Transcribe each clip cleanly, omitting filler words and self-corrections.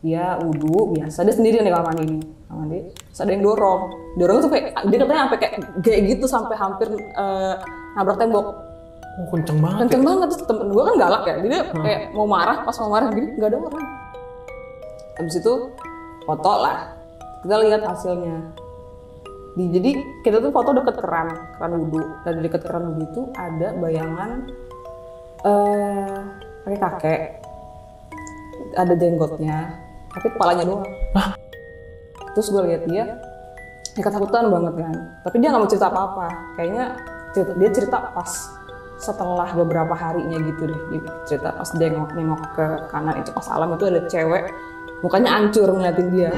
dia wudhu biasa, dia sendirian di kamar mandi terus ada yang dorong tuh kayak dia katanya sampai kayak gitu sampai hampir nabrak tembok. Oh, kenceng banget Terus temen gue kan galak ya, dia kayak mau marah gini nggak ada orang. Habis itu foto lah, kita lihat hasilnya. Jadi kita tuh foto deket keran wudhu, dan di deket keran wudhu itu ada bayangan kakek, ada jenggotnya, tapi kepalanya doang. Hah? Terus gue lihat dia ketakutan banget kan, tapi dia nggak mau cerita apa-apa. Kayaknya dia cerita pas setelah beberapa harinya gitu deh. Dia cerita pas dia nengok ke kanan itu pas alam itu ada cewek, mukanya hancur ngeliatin dia.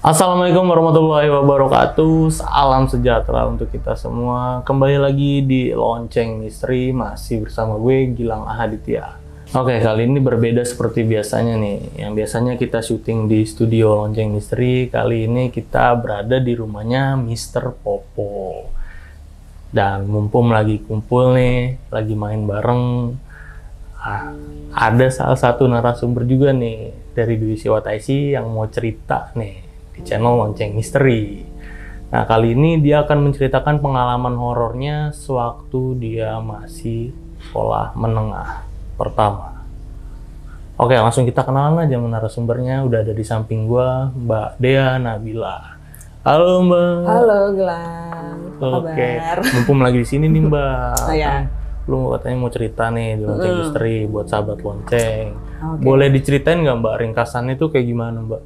Assalamualaikum warahmatullahi wabarakatuh. Salam sejahtera untuk kita semua. Kembali lagi di Lonceng Misteri, masih bersama gue Gilang Ahaditya. Oke, kali ini berbeda seperti biasanya nih. Yang biasanya kita syuting di studio Lonceng Misteri, kali ini kita berada di rumahnya Mr. Popo. Dan mumpung lagi kumpul nih, lagi main bareng, ada salah satu narasumber juga nih dari Dwi Siwa Taisi yang mau cerita nih di channel Lonceng Misteri. Nah, kali ini dia akan menceritakan pengalaman horornya sewaktu dia masih sekolah menengah pertama. Oke, langsung kita kenalan aja sama narasumbernya. Udah ada di samping gua, Mbak Dea Nabila. Halo, Mbak. Halo, Gilang. Oke, mumpung lagi di sini nih, Mbak. Oh ya. Lu katanya mau cerita nih di Lonceng Misteri buat sahabat Lonceng. Okay. Boleh diceritain nggak, Mbak, ringkasannya itu kayak gimana, Mbak?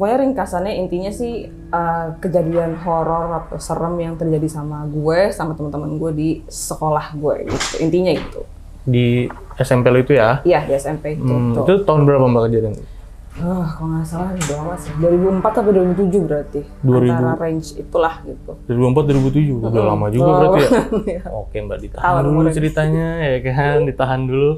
Pokoknya ringkasannya intinya sih kejadian horor atau serem yang terjadi sama gue, sama teman-teman gue di sekolah gue gitu. Intinya itu. Di SMP lu itu ya? Iya, di SMP itu. Itu tahun berapa, Mbak, kejadian? Kalau nggak salah udah lama sih. 2004 sampai 2007 berarti. 2000. Antara range itulah gitu. 2004-2007, udah lama juga berarti ya? Oke, Mbak, ditahan dulu ceritanya ya kan, ditahan dulu.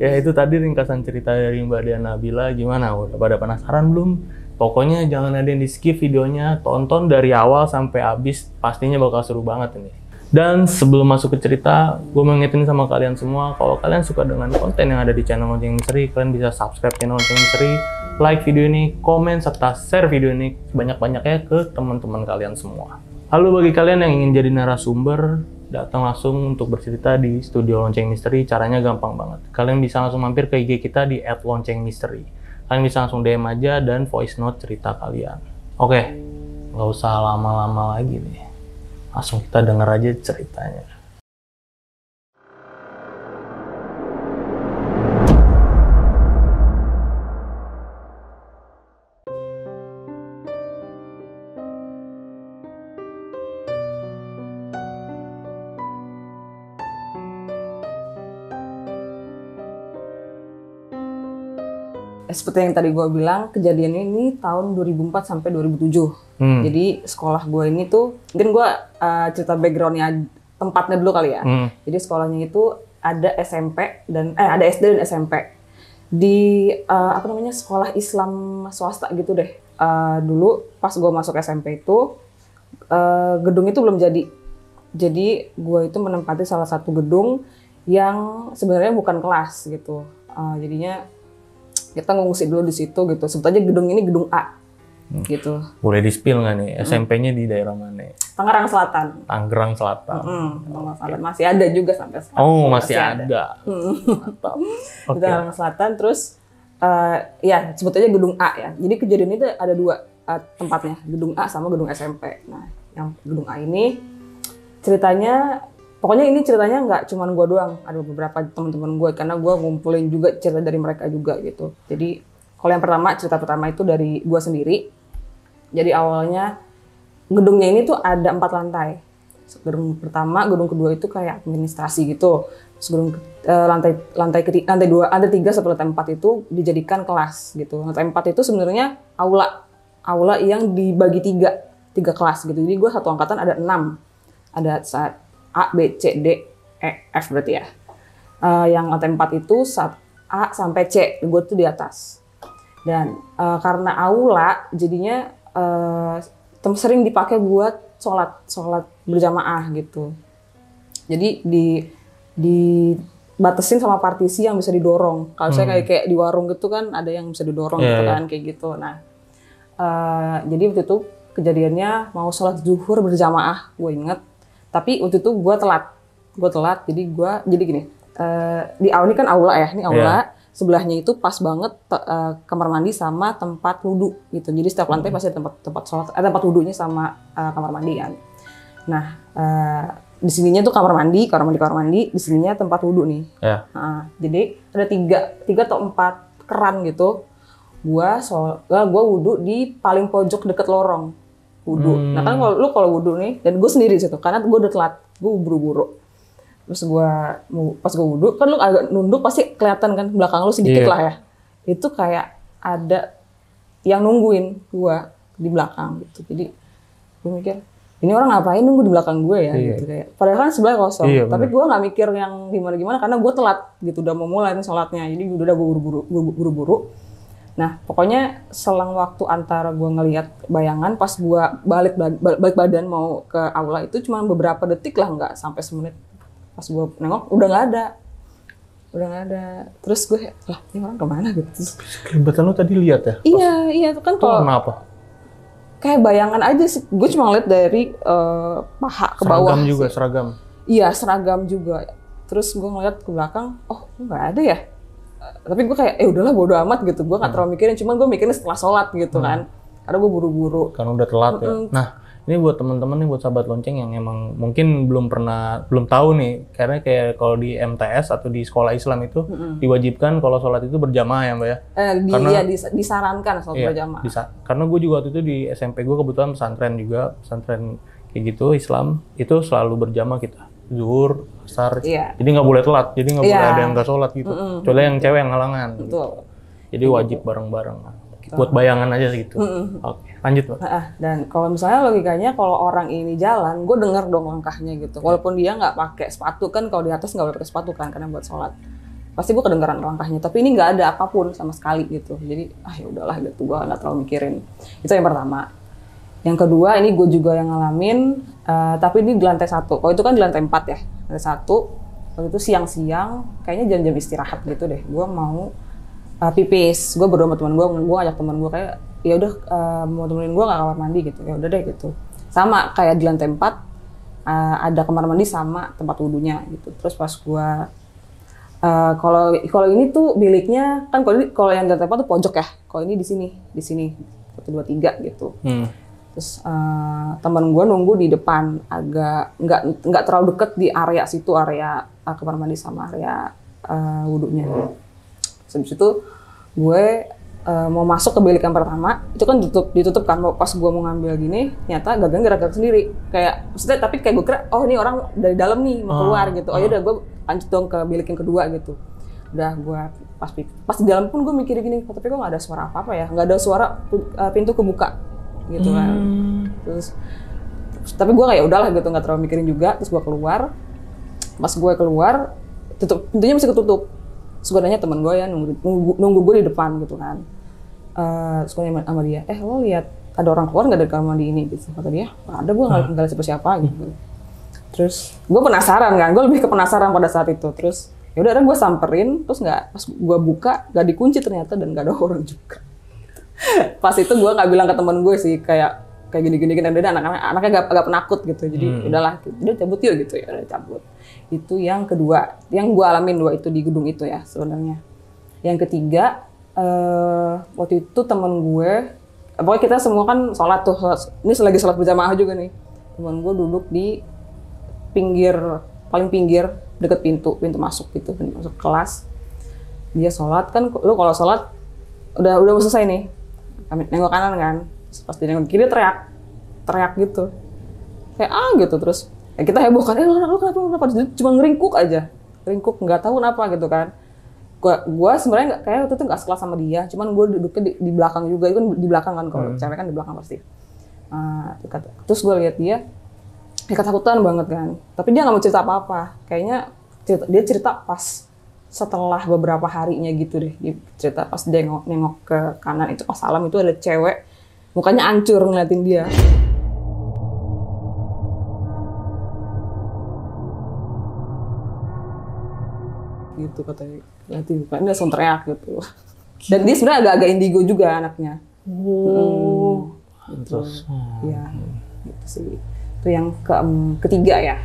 Ya, itu tadi ringkasan cerita dari Mbak Dea Nabila. Gimana? Udah pada penasaran belum? Pokoknya jangan ada yang di skip videonya, tonton dari awal sampai habis, pastinya bakal seru banget ini. Dan sebelum masuk ke cerita, gue mau ngingetin sama kalian semua, kalau kalian suka dengan konten yang ada di channel Lonceng Misteri, kalian bisa subscribe channel Lonceng Misteri, like video ini, komen, serta share video ini sebanyak-banyaknya ke teman-teman kalian semua. Lalu bagi kalian yang ingin jadi narasumber, datang langsung untuk bercerita di studio Lonceng Misteri, caranya gampang banget. Kalian bisa langsung mampir ke IG kita di @loncengmisteri. Kalian bisa langsung DM aja dan voice note cerita kalian. Oke, nggak usah lama-lama lagi nih. Langsung kita denger aja ceritanya. Seperti yang tadi gue bilang, kejadian ini tahun 2004 sampai 2007. Jadi sekolah gue ini tuh, mungkin gue cerita backgroundnya tempatnya dulu kali ya. Jadi sekolahnya itu ada SMP dan ada SD dan SMP di sekolah Islam swasta gitu deh. Dulu pas gue masuk SMP itu gedung itu belum jadi. Jadi gue itu menempati salah satu gedung yang sebenarnya bukan kelas gitu. Jadinya kita ngungsi dulu di situ gitu. Sebut aja gedung ini gedung A gitu. Boleh di-spill nggak nih? SMP-nya di daerah mana? Tangerang Selatan. Tangerang Selatan. Tangerang Selatan masih ada juga sampai sekarang. Oh, masih ada. Mantap. Di Tangerang Selatan. Terus ya sebut aja gedung A ya. Jadi kejadian itu ada dua tempatnya, gedung A sama gedung SMP. Nah, yang gedung A ini ceritanya, pokoknya ini ceritanya nggak cuma gue doang, ada beberapa teman-teman gue karena gue ngumpulin juga cerita dari mereka juga gitu. Jadi kalau yang pertama, cerita pertama itu dari gue sendiri. Jadi awalnya gedungnya ini tuh ada 4 lantai. Gedung pertama, gedung kedua itu kayak administrasi gitu. Terus gedung lantai 3 sampai lantai 4 itu dijadikan kelas gitu. Lantai 4 itu sebenarnya aula yang dibagi 3 kelas gitu. Jadi gue satu angkatan ada 6. Ada A, B, C, D, E, F berarti ya. Yang lantai 4 itu A sampai C, gue tuh di atas. Dan karena aula, jadinya sering dipakai buat sholat berjamaah gitu. Jadi di dibatasin sama partisi yang bisa didorong. Kalau saya kayak di warung gitu kan ada yang bisa didorong gitu kan kayak gitu. Nah, jadi waktu itu kejadiannya mau sholat zuhur berjamaah, gue inget. Tapi waktu itu gue telat. Jadi gini, di ini kan aula ya, ini aula. Sebelahnya itu pas banget kamar mandi sama tempat wudhu gitu. Jadi setiap lantai pasti ada tempat sholat, tempat wudhunya sama kamar mandi kan. Nah, di sininya tuh kamar mandi. Di sininya tempat wudhu nih. Jadi ada tiga atau 4 keran gitu. Gua wudhu di paling pojok deket lorong wudhu. Nah kan kalau wudhu nih, dan gue sendiri situ karena gue udah telat, gue buru-buru. Terus pas gue wudhu, kan lu agak nunduk pasti kelihatan kan belakang lu sedikit lah ya. Itu kayak ada yang nungguin gue di belakang gitu. Jadi gue mikir, ini orang ngapain nunggu di belakang gue ya gitu kayak. Padahal kan sebelah kosong. Tapi gue nggak mikir yang gimana karena gue telat gitu, udah mau mulai sholatnya. Jadi udah gue buru-buru. Nah pokoknya selang waktu antara gue ngelihat bayangan pas gue balik badan mau ke aula itu cuma beberapa detik lah, nggak sampai semenit. Pas gue nengok udah nggak ada. Terus gue lah ini orang kemana gitu. Kelibatan lu tadi lihat ya? Iya itu kan kalau kenapa? Kayak bayangan aja sih. Gue cuma ngeliat dari paha ke bawah. Seragam. Iya seragam juga. Terus gue ngeliat ke belakang, oh nggak ada ya. Tapi gue kayak udahlah bodo amat gitu. Gue nggak terlalu mikirin. Cuman gue mikirin setelah sholat gitu kan. Karena gue buru-buru. Karena udah telat ya. Nah. Ini buat teman-teman nih, buat sahabat lonceng yang emang mungkin belum tahu nih, karena kayak kalau di MTS atau di sekolah Islam itu diwajibkan kalau sholat itu berjamaah ya Mbak ya? Karena disarankan sholat berjamaah. Karena gue juga waktu itu di SMP gue kebetulan pesantren kayak gitu Islam, itu selalu berjamaah kita. Zuhur, asar, jadi nggak boleh telat, jadi nggak boleh ada yang nggak sholat gitu. Kecuali yang cewek yang ngalangan. Betul. Gitu. Jadi wajib bareng-bareng. Buat bayangan aja gitu. Oke, lanjut Mbak. Dan kalau misalnya logikanya kalau orang ini jalan, gue denger dong langkahnya gitu. Walaupun dia nggak pakai sepatu kan, kalau di atas nggak boleh pakai sepatu kan, karena buat sholat. Pasti gue kedengeran langkahnya. Tapi ini nggak ada apapun sama sekali gitu. Jadi ya udahlah gitu, gue nggak terlalu mikirin. Itu yang pertama. Yang kedua ini gue juga yang ngalamin, tapi ini di lantai 1. Kalau itu kan di lantai 4 ya. Lantai 1. Waktu itu siang-siang, kayaknya jam-jam istirahat gitu deh. Gue mau pipis, gue berdua sama teman gue ngajak teman gue kayak ya udah mau temenin gue nggak kamar mandi gitu, ya udah deh gitu. Sama kayak di lantai 4 ada kamar mandi sama tempat wudhunya gitu. Terus pas gue kalau ini tuh biliknya kan kalau yang di lantai 4 tuh pojok ya, kalau ini di sini 1, 2, 3 gitu. Terus teman gue nunggu di depan, agak nggak terlalu deket di area situ, area kamar mandi sama area wudhunya. Habis itu gue mau masuk ke bilik yang pertama, itu kan ditutup kan. Pas gue mau ngambil gini, ternyata gagang gerak-gerak sendiri. Kayak maksudnya, tapi kayak gue kira, oh ini orang dari dalam nih mau keluar gitu. Oh yaudah gue lanjut dong ke bilik yang kedua gitu. Udah gue pas di dalam pun gue mikir gini, tapi kok nggak ada suara apa ya? Nggak ada suara pintu kebuka gitu kan. Terus tapi gue kayak udahlah gitu, nggak terlalu mikirin juga. Terus gue keluar. Pas gue keluar, pintunya masih ketutup. Terus gue nanya teman gue ya, nunggu gue di depan gitu kan. Terus gue nanya sama dia, lo lihat ada orang keluar nggak dari kamar mandi ini? Gitu. Kata dia, nggak ada, gue nggak lihat siapa-siapa gitu. Terus gue penasaran kan, gue lebih ke penasaran pada saat itu. Terus yaudah gue samperin, terus pas gue buka nggak dikunci ternyata dan nggak ada orang juga. Pas itu gue nggak bilang ke teman gue sih, kayak gini-gini kan, ada anaknya agak penakut gitu. Jadi udahlah, dia cabut yuk gitu ya, udah cabut. Itu yang kedua, yang gue alamin 2 itu di gedung itu ya sebenarnya. Yang ketiga, waktu itu temen gue, pokoknya kita semua kan sholat tuh, ini lagi sholat berjamaah juga nih. Temen gue duduk di paling pinggir deket pintu masuk gitu, pintu masuk kelas. Dia sholat kan, lu kalau sholat udah mau selesai nih, kami nengok kanan kan, pas dia nengok kiri teriak gitu, kayak gitu. Terus kita heboh kan, lu kenapa? Cuma ngeringkuk nggak tahu kenapa gitu kan. Gua sebenarnya kayak waktu itu nggak sekelas sama dia, cuman gue duduknya di belakang juga, itu kan di belakang kan, kalau cewek kan di belakang pasti. Terus gue lihat dia ketakutan banget kan, tapi dia nggak mau cerita apa-apa. Kayaknya dia cerita pas setelah beberapa harinya gitu deh. Dia cerita pas dia nengok ke kanan itu pas salam itu ada cewek, mukanya hancur ngeliatin dia. gitu katanya. Liatin mukanya dia langsung teriak gitu. Dan dia sebenarnya agak-agak indigo juga anaknya. Gitu. Ya, gitu sih. Itu yang ketiga ya.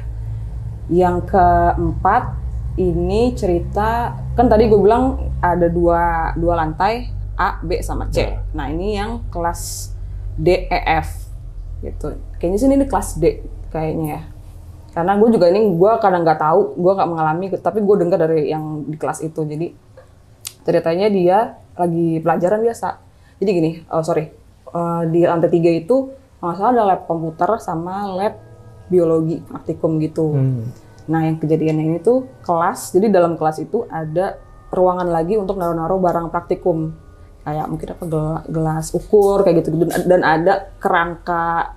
Yang keempat ini cerita, kan tadi gue bilang ada dua lantai, A, B, sama C. Nah ini yang kelas D, E, F gitu. Kayaknya sih ini kelas D kayaknya ya. Karena gue juga gue kadang nggak tahu, gue nggak mengalami, tapi gue dengar dari yang di kelas itu. Jadi ceritanya dia lagi pelajaran biasa. Jadi gini, di lantai 3 itu nggak salah ada lab komputer sama lab biologi praktikum gitu. Nah yang kejadiannya ini tuh kelas, jadi dalam kelas itu ada ruangan lagi untuk naruh-naruh barang praktikum. Kayak mungkin apa gelas ukur kayak gitu. Dan ada kerangka,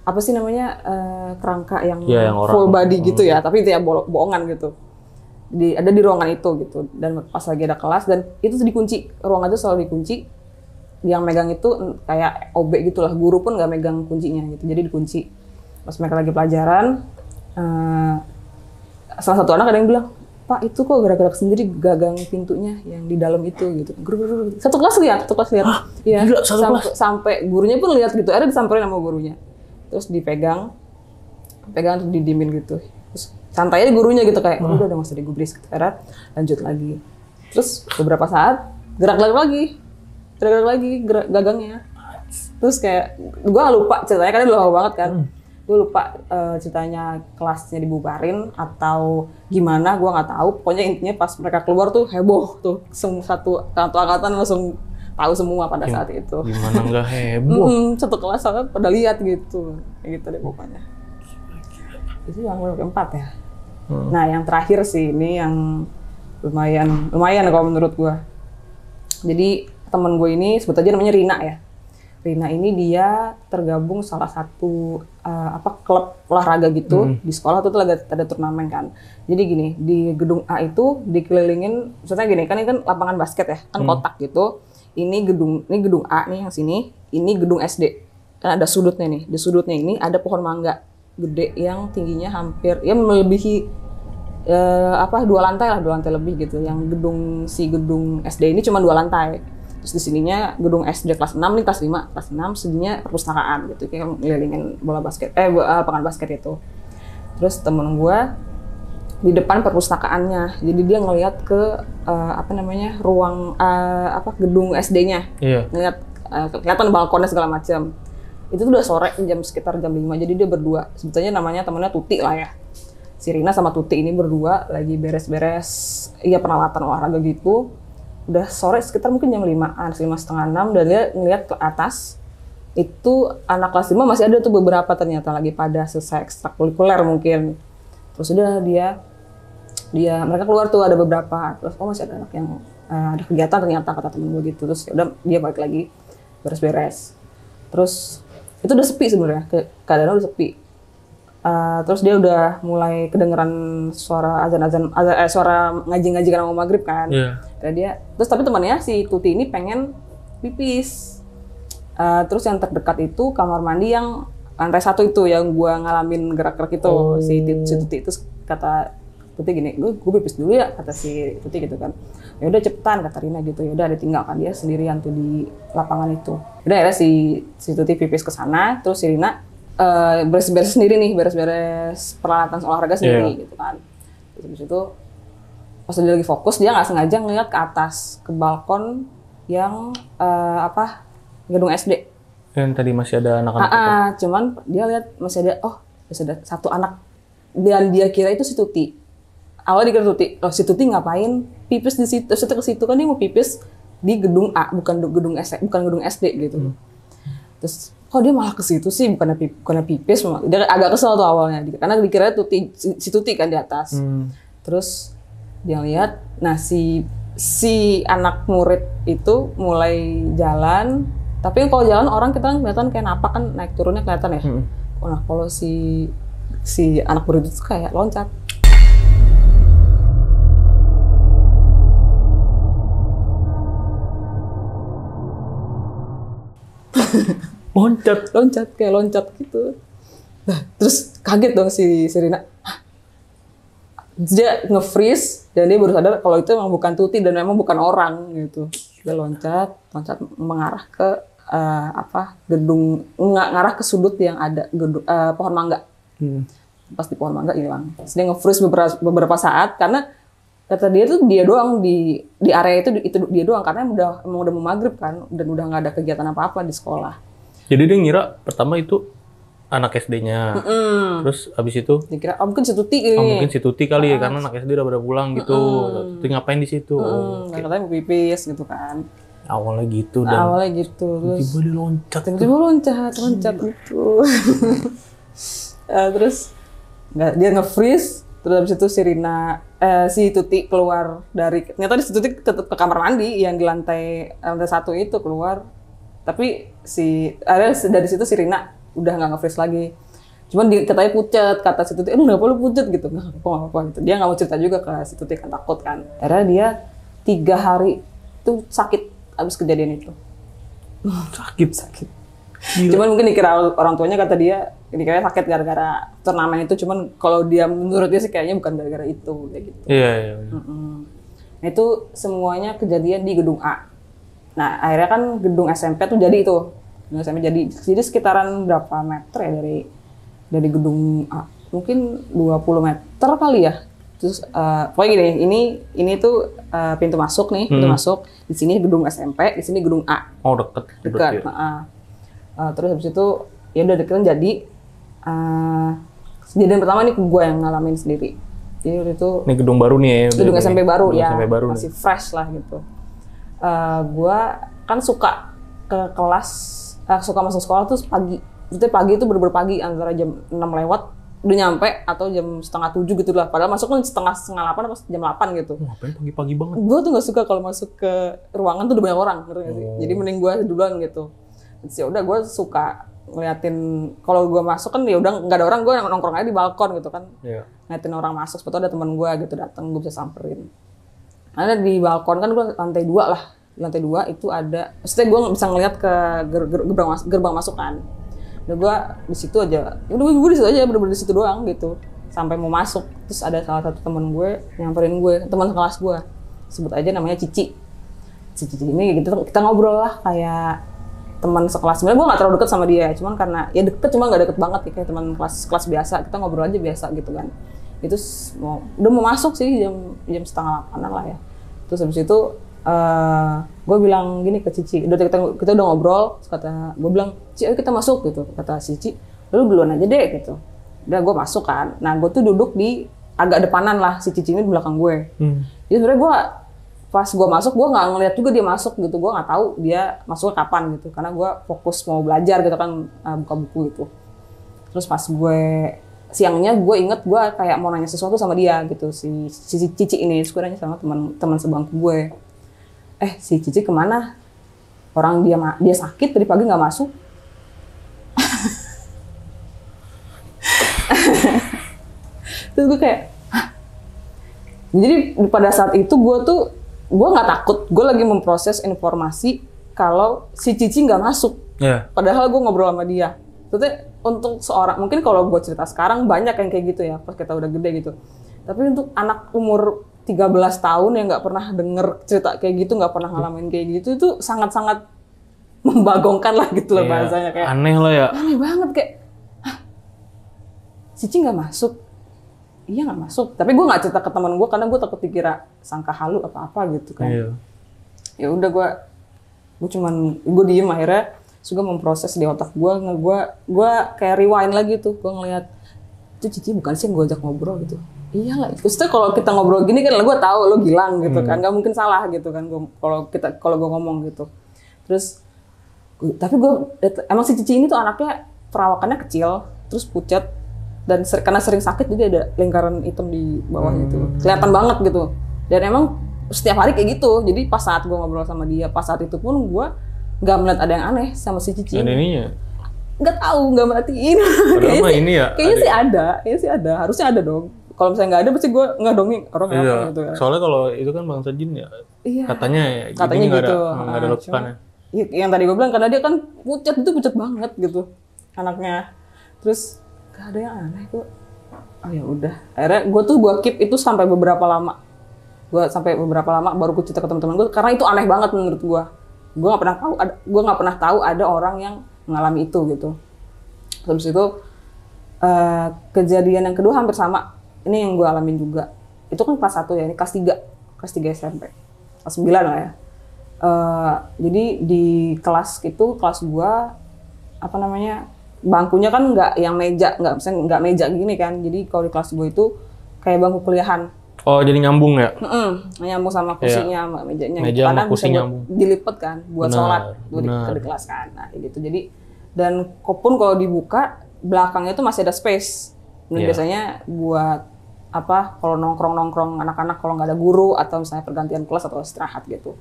apa sih namanya, kerangka yang full body gitu ya, tapi itu ya bohongan gitu. Ada di ruangan itu gitu. Dan pas lagi ada kelas, dan itu dikunci, ruangan itu selalu dikunci. Yang megang itu kayak OB gitulah, guru pun nggak megang kuncinya gitu, jadi dikunci. Pas mereka lagi pelajaran, salah satu anak ada yang bilang, Pak itu kok gerak-gerak sendiri gagang pintunya yang di dalam itu gitu. Satu kelas lihat. Iya. Sampai gurunya pun lihat gitu. Ada disamperin sama gurunya. Terus dipegang terus didiemin gitu. Terus santai aja gurunya gitu kayak udah nggak usah digubris gitu. Lanjut lagi. Terus beberapa saat gerak lagi gagangnya. Terus kayak gue lupa ceritanya karena udah lama banget kan. Gue lupa ceritanya kelasnya dibubarin atau gimana, gue nggak tahu. Pokoknya intinya pas mereka keluar tuh heboh tuh, satu angkatan langsung tahu semua pada saat itu. Gimana nggak heboh? Satu kelas sama pada lihat gitu, kayak gitu deh pokoknya. Itu yang keempat ya. Nah yang terakhir sih ini yang lumayan kalau menurut gue. Jadi temen gue ini sebut aja namanya Rina ya. Rina ini dia tergabung salah satu klub olahraga gitu di sekolah tuh ada turnamen kan. Jadi gini, di gedung A itu dikelilingin, maksudnya gini kan, ini kan lapangan basket ya, kan kotak gitu. Ini gedung A nih yang sini, ini gedung SD. Kan ada sudutnya nih. Di sudutnya ini ada pohon mangga gede yang tingginya hampir ya melebihi 2 lantai lebih gitu. Yang gedung SD ini cuma 2 lantai. Terus di sininya gedung SD kelas 6 nih, kelas 6 sedinya perpustakaan gitu, kayak ngelilingin lapangan basket itu. Terus temen gue di depan perpustakaannya, jadi dia ngelihat ke ruang gedung SD-nya, ngelihat kelihatan balkonnya segala macam. Itu tuh udah sore, sekitar jam 5, jadi dia berdua, sebetulnya namanya temennya Tuti lah ya. Si Rina sama Tuti ini berdua lagi beres-beres peralatan olahraga gitu. Udah sore sekitar mungkin jam 5:30, dan dia ngeliat ke atas, itu anak kelas 5 masih ada tuh beberapa ternyata lagi pada selesai ekstrakurikuler mungkin. Terus udah mereka keluar tuh ada beberapa, terus masih ada anak yang ada kegiatan ternyata kata temen gue gitu. Terus udah dia balik lagi beres-beres. Terus itu udah sepi sebenarnya, keadaannya udah sepi. Terus dia udah mulai kedengeran suara suara ngaji-ngaji kan mau maghrib kan. Terus tapi temannya si Tuti ini pengen pipis. Terus yang terdekat itu kamar mandi yang lantai 1 itu yang gua ngalamin gerak-gerak itu. Si Tuti itu kata Tuti gini, gue pipis dulu ya, kata si Tuti gitu kan. Ya udah cepetan kata Rina gitu. Ya udah ditinggalkan dia sendirian tuh di lapangan itu. Udah akhirnya si Tuti pipis ke sana, terus si Rina beres-beres sendiri nih, beres-beres peralatan olahraga sendiri gitu kan. Terus habis itu pas dia lagi fokus, dia nggak sengaja ngeliat ke atas, ke balkon yang gedung SD. Yang tadi masih ada anak-anak itu. Cuman dia lihat masih ada satu anak, dan dia kira itu si Tuti. Awalnya dikira Tuti, si Tuti ngapain pipis di situ? Terus ke situ kan dia mau pipis di gedung A, bukan gedung SD gitu. Terus kok dia malah ke situ sih, bukannya pipis, dia agak kesel tuh awalnya karena dikira si Tuti kan di atas. Terus dia lihat, nah si anak murid itu mulai jalan, tapi kalau jalan orang kita kan kelihatan kayak napak kan, naik turunnya kelihatan ya. Nah kalau si anak murid itu kayak loncat. loncat gitu. Nah, terus kaget dong si Rina. Dia nge-freeze dan dia baru sadar kalau itu memang bukan Tuti dan memang bukan orang gitu. Dia loncat mengarah ke gedung, ngarah ke sudut yang ada gedung, pohon mangga. Pas di pohon mangga hilang. Terus dia nge-freeze beberapa saat karena kata dia tuh dia doang di area itu dia doang karena emang udah mau maghrib kan dan udah nggak ada kegiatan apa-apa di sekolah. Jadi dia ngira pertama itu anak SD-nya. Terus abis itu dikira mungkin si Tuti ini. Mungkin si Tuti kali ya karena anak SD udah pada pulang gitu. Tuti ngapain di situ? Katanya mau pipis gitu kan. Awalnya gitu dan awalnya gitu terus tiba-tiba dia loncat. Tiba-tiba loncat gitu. Terus dia nge-freeze. Terus habis itu si Tuti keluar dari, ternyata si Tuti tetap ke kamar mandi yang di lantai 1 itu keluar. Tapi dari situ si Rina udah nggak nge-freeze lagi. Cuman katanya pucet, kata si Tuti, kenapa lu pucet gitu? Nggak apa-apa gitu. Dia nggak mau cerita juga ke si Tuti kan takut kan. Akhirnya dia 3 hari itu sakit abis kejadian itu. Sakit. Gila. Cuman mungkin dikira orang tuanya kata dia dikira sakit gara-gara turnamen itu, cuman kalau dia menurut dia sih kayaknya bukan gara-gara itu kayak gitu. Iya. Nah itu semuanya kejadian di gedung A. Nah akhirnya kan gedung SMP tuh jadi itu. Gedung SMP jadi sekitaran berapa meter ya dari gedung A? Mungkin 20 meter kali ya. Terus pokoknya gini, ini tuh pintu masuk nih, pintu masuk. Di sini gedung SMP, di sini gedung A. Oh, dekat. Terus habis itu ya udah deketan jadi kejadian pertama nih gue yang ngalamin sendiri. Jadi waktu itu ini gedung baru nih ya. Gedung SMP baru ya. SMP baru masih fresh lah gitu. Gue kan suka ke kelas, suka masuk sekolah tuh pagi. Maksudnya pagi itu bener-bener pagi antara jam 6 lewat udah nyampe atau jam 6:30 gitu lah. Padahal masuk kan setengah 8 atau jam 8 gitu. Ngapain pagi-pagi banget? Gue tuh nggak suka kalau masuk ke ruangan tuh udah banyak orang, ngerti nggak sih? Jadi mending gue duluan gitu. Terus ya udah gue suka ngeliatin kalau gue masuk kan ya udah nggak ada orang, gue nongkrong aja di balkon gitu kan. Ngeliatin orang masuk, sebetulnya ada teman gue gitu datang, gue bisa samperin. Karena di balkon kan gue lantai 2 lah. Di lantai 2 itu ada, maksudnya gue bisa ngeliat ke gerbang masuk kan. Udah gue di situ aja, udah gue di situ aja, bener-bener di situ doang gitu sampai mau masuk. Terus ada salah satu teman gue nyamperin gue, teman kelas gue, sebut aja namanya Cici. Cici ini gitu kita ngobrol lah kayak teman sekelas. Sebenarnya gue nggak terlalu deket sama dia, cuman karena ya deket cuma nggak deket banget ya, kayak teman kelas biasa, kita ngobrol aja biasa gitu kan. Itu udah mau masuk sih jam 7:30 lah ya. Terus habis itu gue bilang gini ke Cici, kita udah ngobrol, gue bilang, Ci, ayo kita masuk gitu, kata Cici, lu duluan aja deh gitu. Udah gue masuk kan, nah gue tuh duduk di agak depanan lah, si Cici ini di belakang gue. Jadi sebenarnya gue pas gue masuk, gue nggak ngeliat juga dia masuk gitu, gue nggak tahu dia masuknya kapan gitu, karena gue fokus mau belajar gitu kan, buka buku gitu. Terus pas siangnya gue inget gue kayak mau nanya sesuatu sama dia gitu, si Cici ini, terus gue nanya sama teman sebangku gue. Si Cici kemana? Orang dia sakit dari pagi nggak masuk. Terus gue kayak, hah? Jadi pada saat itu gue nggak takut. Gue lagi memproses informasi kalau si Cici nggak masuk. Padahal gue ngobrol sama dia. Maksudnya untuk seorang, mungkin kalau gue cerita sekarang banyak yang kayak gitu ya, pas kita udah gede gitu. Tapi untuk anak umur 13 tahun yang nggak pernah denger cerita kayak gitu, nggak pernah ngalamin kayak gitu, itu sangat-sangat membagongkan lah gitu loh bahasanya. Kayak aneh lah ya. Aneh banget kayak, hah? Cici nggak masuk? Iya nggak masuk. Tapi gue nggak cerita ke teman gue karena gue takut dikira sangka halu apa-apa gitu kan. Ya udah gue diem akhirnya. Juga memproses di otak gue kayak rewind lagi tuh. Gue ngeliat, itu Cici bukan sih yang gue ajak ngobrol gitu. Iya lah, maksudnya kalau kita ngobrol gini kan gue tahu lo Gilang gitu kan, nggak mungkin salah gitu kan kalau gue ngomong gitu. Terus tapi emang si Cici ini tuh anaknya perawakannya kecil, terus pucat dan karena sering sakit jadi ada lingkaran hitam di bawah gitu, kelihatan banget gitu. Dan emang setiap hari kayak gitu. Jadi pas saat gue ngobrol sama dia, pas saat itu pun gue nggak melihat ada yang aneh sama si Cici. Ininya? Nggak tahu, nggak merhatiin. Kayaknya sih ada, harusnya ada dong. Kalau misalnya nggak ada, pasti gue ngadongin orang apa gitu kan. Soalnya kalau itu kan bangsa jin ya, katanya gitu. Nggak ada lekukannya. Yang tadi gue bilang, karena dia kan pucat banget gitu anaknya. Terus nggak ada yang aneh kok. Oh ya udah. Akhirnya gue keep itu sampai beberapa lama. Baru gue cerita ke teman-teman gue karena itu aneh banget menurut gue. Gue nggak pernah tahu ada orang yang mengalami itu gitu. Terus itu kejadian yang kedua hampir sama. Ini yang gue alamin juga. Itu kan kelas 1 ya, ini kelas 3 SMP. Kelas 9 lah ya. Jadi di kelas itu, kelas gue bangkunya kan nggak meja gini kan. Jadi kalau di kelas gue itu kayak bangku kuliahan. Oh, jadi nyambung ya? Nyambung sama kursinya, sama mejanya. Meja sama kursi nyambung. Dilipet kan, buat sholat di kelas kan. Nah, gitu. Jadi, dan kalau dibuka, belakangnya itu masih ada space. Dan biasanya buat kalau nongkrong anak-anak kalau nggak ada guru atau misalnya pergantian kelas atau istirahat gitu.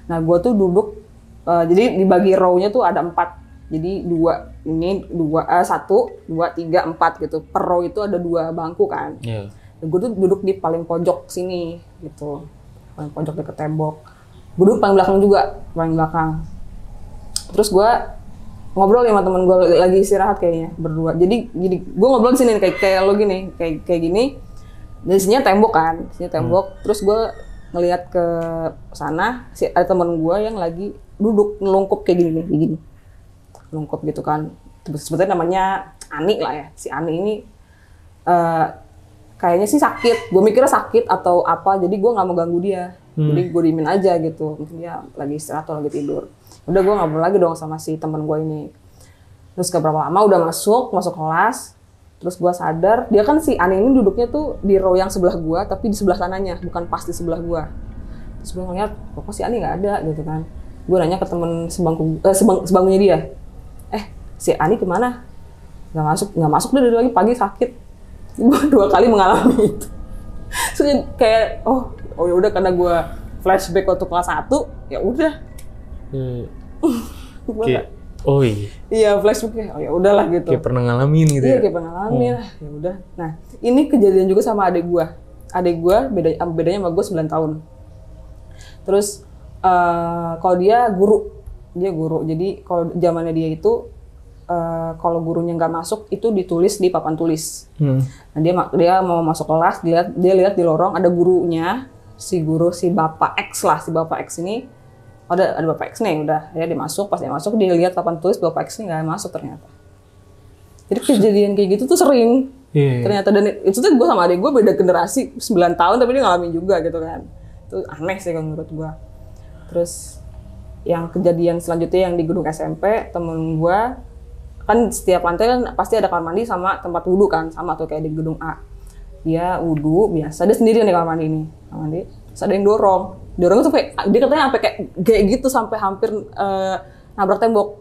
Nah, gue tuh duduk, jadi dibagi row-nya tuh ada 4. Jadi 1, 2, 3, 4 gitu. Per row itu ada 2 bangku kan. Gue tuh duduk di paling pojok sini gitu, paling pojok deket tembok. Gue duduk paling belakang juga, paling belakang. Terus gue ngobrol sama temen gue lagi istirahat kayaknya berdua. Jadi gue ngobrol di sini kayak lo gini, kayak gini. Di sini tembok kan, Terus gue ngelihat ke sana, ada temen gue yang lagi duduk ngelungkup kayak gini, ngelungkup gitu kan. Sebetulnya namanya Ani lah ya. Si Ani ini kayaknya sih sakit. Gue mikirnya sakit atau apa, jadi gue nggak mau ganggu dia. Jadi gue diemin aja gitu. Mungkin dia lagi istirahat atau lagi tidur. Udah gue ngobrol lagi dong sama si temen gue ini. Terus berapa lama udah masuk kelas. Terus gue sadar, dia kan si Ani ini duduknya tuh di row yang sebelah gue, tapi di sebelah kanannya, bukan pas di sebelah gue. Terus gue ngeliat, kok si Ani nggak ada gitu kan. Gue nanya ke temen sebangkunya dia, si Ani kemana? Nggak masuk dia dari lagi pagi sakit. Gue 2 kali mengalami itu. So, kayak ya udah karena gue flashback waktu kelas 1, ya udah. Iya flashbacknya. Oh ya udahlah gitu. Kayak pernah ngalamin gitu. Iya kayak pernah ngalamin lah. Ya udah. Nah ini kejadian juga sama adik gue. Bedanya sama gue 9 tahun. Terus kalau dia guru. Jadi kalau zamannya dia itu kalau gurunya nggak masuk itu ditulis di papan tulis. Nah dia mau masuk kelas, dia lihat di lorong ada gurunya, si Bapak X ini. Ada Bapak X nih, udah ya dia masuk. Pas dia masuk dia lihat papan tulis Bapak X ini nggak masuk ternyata. Jadi kejadian kayak gitu tuh sering. Ternyata, dan itu tuh gue sama adik gue beda generasi 9 tahun tapi dia ngalamin juga gitu kan. Itu aneh sih kalau menurut gue. Terus yang kejadian selanjutnya yang di gedung SMP, temen gue kan setiap lantai kan pasti ada kamar mandi sama tempat wudhu kan, sama tuh kayak di gedung A. Dia wudhu biasa, dia sendirian di kamar mandi ini, terus ada yang dorong tuh dia katanya sampai kayak gitu sampai hampir nabrak tembok.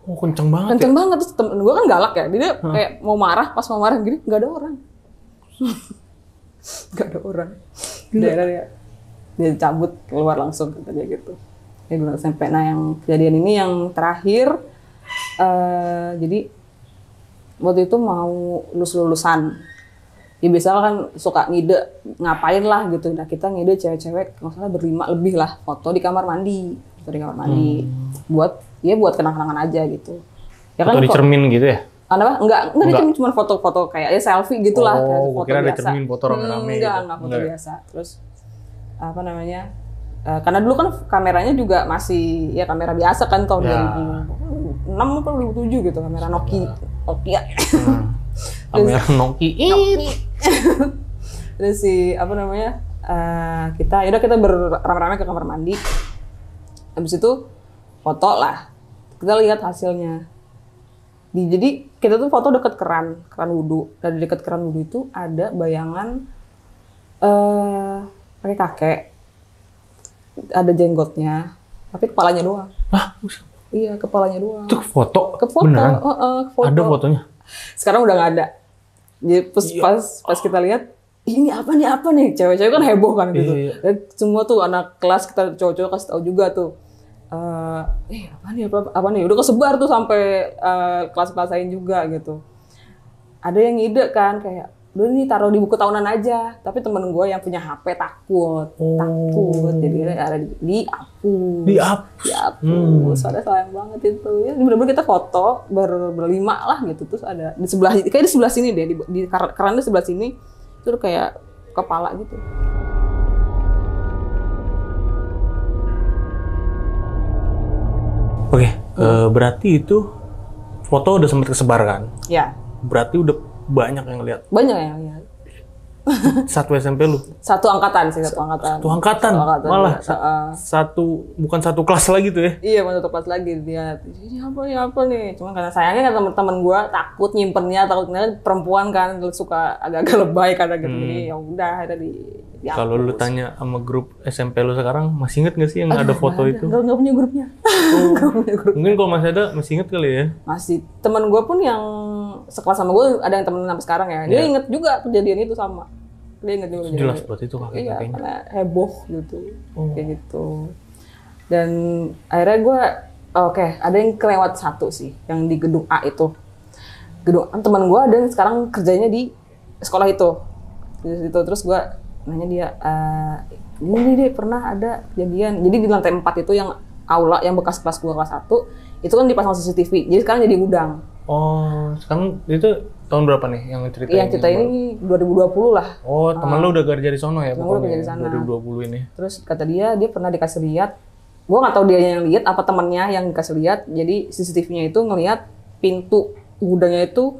Oh kenceng banget. Terus temen gue kan galak ya, dia kayak mau marah gini nggak ada orang. Nggak ada orang. Dia cabut keluar langsung katanya gitu. Ya gue sampai. Nah yang kejadian ini yang terakhir, jadi waktu itu mau lulusan. Ya biasanya kan suka ngide ngapain lah gitu. Nah kita ngide cewek-cewek nggak salah 5 lebih lah foto di kamar mandi. Buat kenang-kenangan aja gitu. Ya foto kan di cermin gitu ya? Enggak di cermin, cuma foto-foto kayak selfie gitulah. Oh, kira ada cermin foto rame-rame. Enggak foto biasa. Terus karena dulu kan kameranya juga masih ya kamera biasa kan tahun 2006 atau 2007 gitu, kamera Nokia. Kamera Nokia. Terus kita berrame-rame ke kamar mandi. Habis itu foto lah. Kita lihat hasilnya. Jadi kita tuh foto deket keran wudhu. Dan di deket keran wudhu itu ada bayangan pakai kakek. Ada jenggotnya, tapi kepalanya doang. Hah? Iya, kepalanya doang. Itu foto? Beneran? Foto. Ada fotonya? Sekarang udah nggak ada. Jadi pas kita lihat, ini apa nih? Cewek-cewek kan heboh kan gitu. Iya. Dan semua tuh anak kelas kita cowok-cowok kasih tahu juga tuh. Apa nih? Udah kesebar tuh sampai kelas-kelas lain juga gitu. Ada yang ngide kan kayak, udah nih taruh di buku tahunan aja. Tapi temen gue yang punya HP takut, jadi ada dihapus. Dihapus, ada sayang banget itu. Ya, bener-bener kita foto berlima lah gitu, terus ada di sebelah, kayak di sebelah sini deh, di keran di sebelah sini, itu kayak kepala gitu. Oke, berarti itu foto udah sempat kesebar kan? Ya. Berarti udah banyak yang lihat. Banyak yang lihat. Satu SMP lu? Satu angkatan sih, satu angkatan. Satu angkatan? Malah bukan satu kelas lagi tuh ya? Iya, bukan satu kelas lagi. Dia, ini apa nih? Cuma karena sayangnya kan teman-teman gue takut nyimpennya, takutnya perempuan kan suka agak-agak lebay karena gitu. Jadi ya udah ada di. Kalau lu tanya sama grup SMP lu sekarang, masih inget gak sih yang ada foto itu? Nggak punya grupnya. Mungkin kalau masih ada, masih inget kali ya? Masih. Teman gue pun yang sekelas sama gue, ada yang temen sampai sekarang ya. Dia inget juga kejadian itu sama. Dia inget juga kejadian. Jelas buat itu kakeknya. Iya, karena heboh gitu. Kayak gitu. Dan akhirnya gue, ada yang kelewat satu sih, yang di gedung A itu. Gedung A, teman gue ada yang sekarang kerjanya di sekolah itu. Di situ, terus gue nanya dia, ini dia pernah ada kejadian. Jadi di lantai 4 itu yang aula, yang bekas kelas gue kelas 1, itu kan dipasang CCTV. Jadi sekarang jadi gudang. Oh, sekarang itu tahun berapa nih yang cerita ini? Yang cerita ini 2020 lah. Oh, teman lu udah kerja di sono ya pokoknya, kerja di sana. 2020 ini. Terus kata dia pernah dikasih lihat, gue nggak tahu dia yang lihat apa temannya yang dikasih lihat. Jadi CCTV-nya itu ngelihat pintu gudangnya itu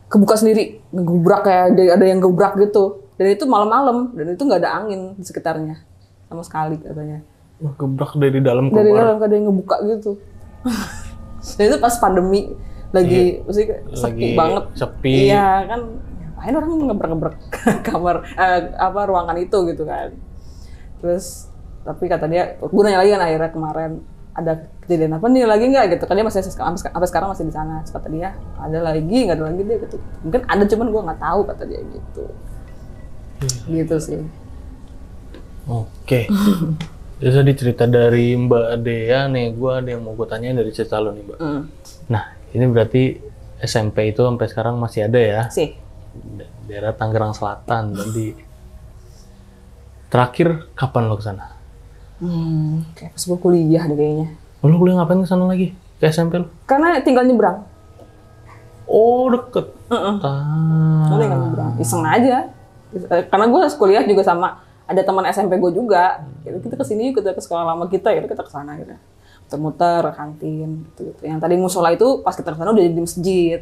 kebuka sendiri, ngegebrak, kayak ada yang gebrak gitu. Dan itu malam-malam, dan itu nggak ada angin di sekitarnya sama sekali katanya. Gebrak dari dalam keluar. Dari dalam ada yang ngebuka gitu. Dan itu pas pandemi lagi, sepi banget. Sepi. Iya kan, ngapain orang ngebrek-ngebrek kamar ruangan itu gitu kan. Terus tapi kata dia, gue nanya lagi kan akhirnya kemarin, ada kejadian apa nih lagi nggak gitu kan, dia masih sampai sekarang masih di sana. Terus kata dia ada lagi, nggak ada lagi dia gitu. Mungkin ada cuman gue nggak tahu kata dia gitu. Gitu sih. Oke. Jadi tadi cerita dari Mbak Dea nih, gue ada yang mau gue tanyain dari cerita lo nih Mbak. Nah ini berarti SMP itu sampai sekarang masih ada ya? Sih. Daerah Tangerang Selatan. Jadi terakhir kapan lo kesana? Kayak pas gue kuliah deh kayaknya. Lo kuliah ngapain kesana lagi? Ke SMP lo? Karena tinggal nyebrang. Oh deket. Tinggal nyebrang. Iseng aja. Karena gue kuliah juga sama ada teman SMP gue juga. Kita kesini kita ke sekolah lama kita, ya kita kesana gitu. Muter-muter kantin gitu. Yang tadi musola itu pas kita kesana udah jadi masjid.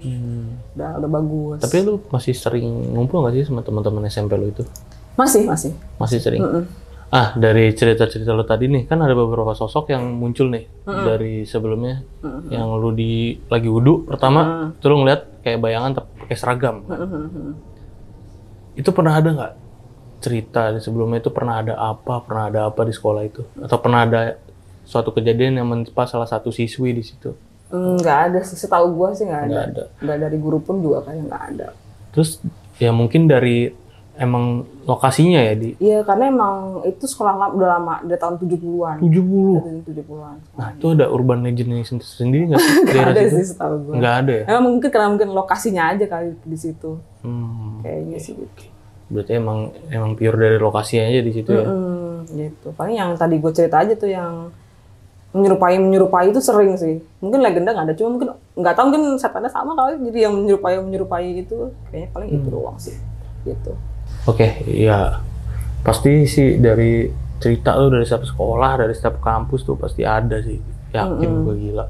Udah bagus. Tapi lu masih sering ngumpul nggak sih sama teman-teman SMP lu itu? Masih sering. Dari cerita-cerita lu tadi nih, kan ada beberapa sosok yang muncul nih dari sebelumnya. Yang lu lagi wudhu pertama, tuh lu ngeliat kayak bayangan pakai seragam. Itu pernah ada nggak cerita di sebelumnya itu pernah ada apa di sekolah itu? Atau pernah ada suatu kejadian yang menimpa salah satu siswi di situ? Nggak ada sih, setahu gue sih nggak ada. Nggak dari guru pun juga kayak nggak ada. Terus ya mungkin dari emang lokasinya ya di? Iya, karena emang itu sekolah udah lama, dari tahun 70-an. 70-an. Nah, itu ada urban legend sendiri nggak sih? Nggak ada sih setahu gue. Nggak ada ya? Emang mungkin lokasinya aja kali di situ. Kayaknya sih gitu. Berarti emang pure dari lokasinya aja di situ ya? Gitu. Paling yang tadi gue cerita aja tuh yang menyerupai itu sering sih. Mungkin legenda nggak ada, cuma mungkin nggak tahu, mungkin setannya sama kali. Jadi yang menyerupai itu kayaknya paling itu doang sih. Gitu. Oke, ya pasti sih dari cerita lu dari setiap sekolah, dari setiap kampus tuh pasti ada sih. Yakin gue gila.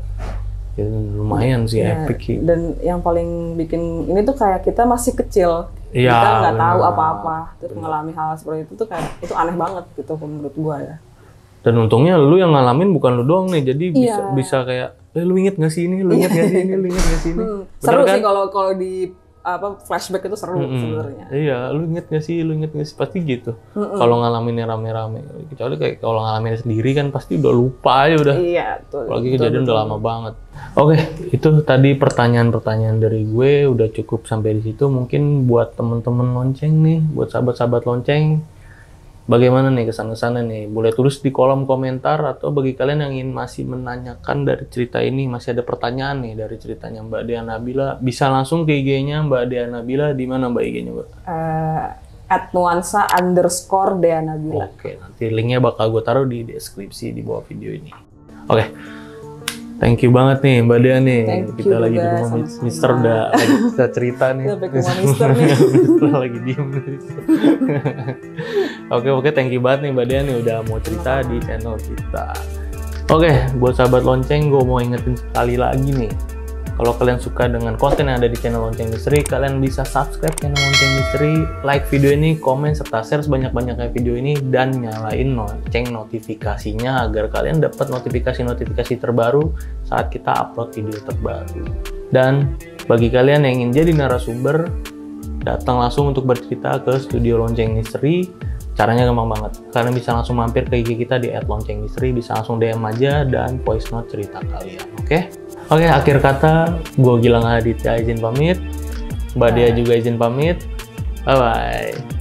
Ya, lumayan sih epic sih. Dan yang paling bikin ini tuh kayak kita masih kecil. Ya, kita nggak tahu apa-apa. Terus mengalami hal seperti itu tuh kayak itu aneh banget gitu menurut gue ya. Dan untungnya lu yang ngalamin bukan lu doang nih. Jadi bisa kayak, lu inget nggak sih ini? Lu inget nggak sih ini? Lu inget nggak sih ini? Seru kan? Sih kalau di flashback itu seru sebenarnya. Iya, lu inget nggak sih? Pasti gitu. Kalau ngalaminnya rame-rame, kecuali kayak kalau ngalamin sendiri kan pasti udah lupa aja udah. Iya, betul. Apalagi kejadian udah lama banget. Oke, itu tadi pertanyaan-pertanyaan dari gue udah cukup sampai di situ. Mungkin buat temen-temen lonceng nih, buat sahabat-sahabat lonceng Bagaimana nih kesan-kesannya nih? Boleh tulis di kolom komentar, atau bagi kalian yang ingin masih menanyakan dari cerita ini, masih ada pertanyaan nih dari ceritanya Mbak Dea Nabila, bisa langsung ke IG-nya Mbak Dea Nabila. Di mana Mbak IG-nya, Mbak? @nuansa_Dea Nabila. Oke, nanti linknya bakal gue taruh di deskripsi di bawah video ini. Oke. Thank you banget nih Mbak Dea nih. Thank Kita you lagi di juga, rumah sama-sama. Mister udah lagi kita cerita nih. Sampai ke rumah Mister nih. Mister lagi diem nih. Oke, thank you banget nih Mbak Dea nih udah mau cerita di channel kita. Oke, buat sahabat lonceng, gue mau ingetin sekali lagi nih. Kalau kalian suka dengan konten yang ada di channel Lonceng Misteri, kalian bisa subscribe channel Lonceng Misteri, like video ini, komen, serta share sebanyak-banyaknya video ini, dan nyalain lonceng notifikasinya agar kalian dapat notifikasi-notifikasi terbaru saat kita upload video terbaru. Dan bagi kalian yang ingin jadi narasumber, datang langsung untuk bercerita ke studio Lonceng Misteri. Caranya gampang banget. Kalian bisa langsung mampir ke IG kita di @loncengmisteri, bisa langsung DM aja dan voice note cerita kalian, oke? Oke, akhir kata, gue Gilang Aditya izin pamit, Mbak Dea juga izin pamit. Bye-bye.